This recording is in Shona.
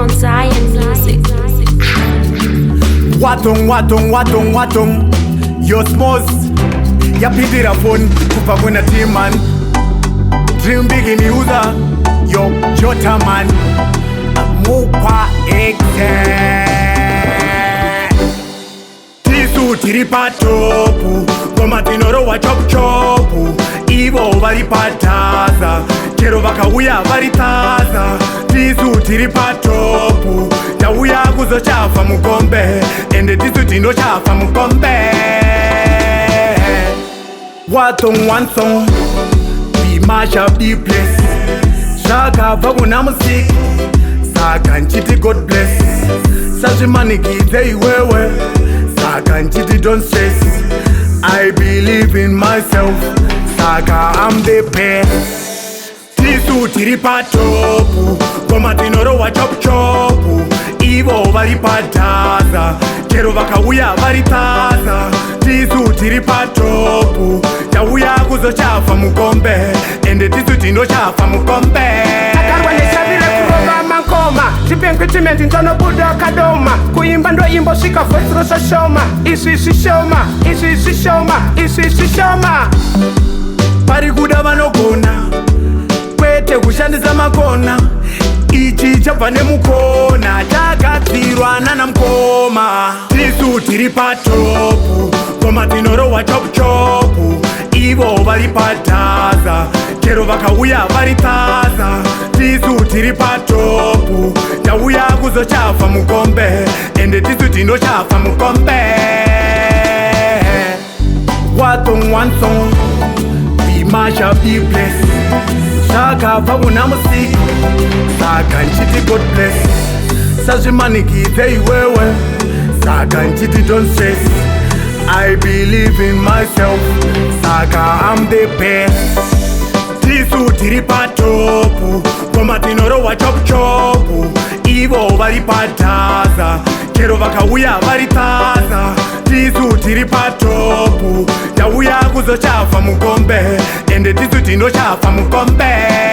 Mount Zion Music. Watong Yo smos yapitira phone kupa kwena team man. Dream big in user yo Jota man. Mupa Tisu tiri patopu Koma tinoro wa chop chopu Ivo vari pataza Kero vakauya vari taza Tisu tiri patopu Tauya kuzo chafa mukombe Ende tisu tino chafa mukombe Watong one song We mash up the place Shaka vagu na musik Saka nchiti God bless Sashi manikite iwewe Saka nchiti don't stress I believe in myself Saka I'm the best Tisu tiri patopu Koma tinoro wa chop chopu Ivo vari pataza Kero vakauya vari taza Tisu tiri patopu Tauya kuzo chafa mukombe Ende tisu tino chafa mukombe Takarwa neshabire kuroba mankoma Chipenkuchimenti ntono buda kadoma Kuimba ndo imbo shika voice rosa shoma Isi shoma Pari kuda vanogona Kwete kushandisa makona Ichi chabva nemukona Chagadzirwa nana mkoma Tisu tiri patopu Koma tinoro wa chop chopu Ivo vari pataza Kero vakauya vari taza Tisu tiri patopu Tauya kuzo chafa mukombe Ende tisu tino chafa mukombe Watong one song We mash up the place Shaka vagu na musik Saka nchiti God bless Sashi manikite iwewe Saka nchiti don't stress I believe in myself Saka I'm the best Tisu tiri patopu Koma tinoro wa chop chopu Ivo vari pataza Kero vakauya vari taza Tisu tiri patopu Tauya kuzo chafa mukombe Ende tisu tino chafa mukombe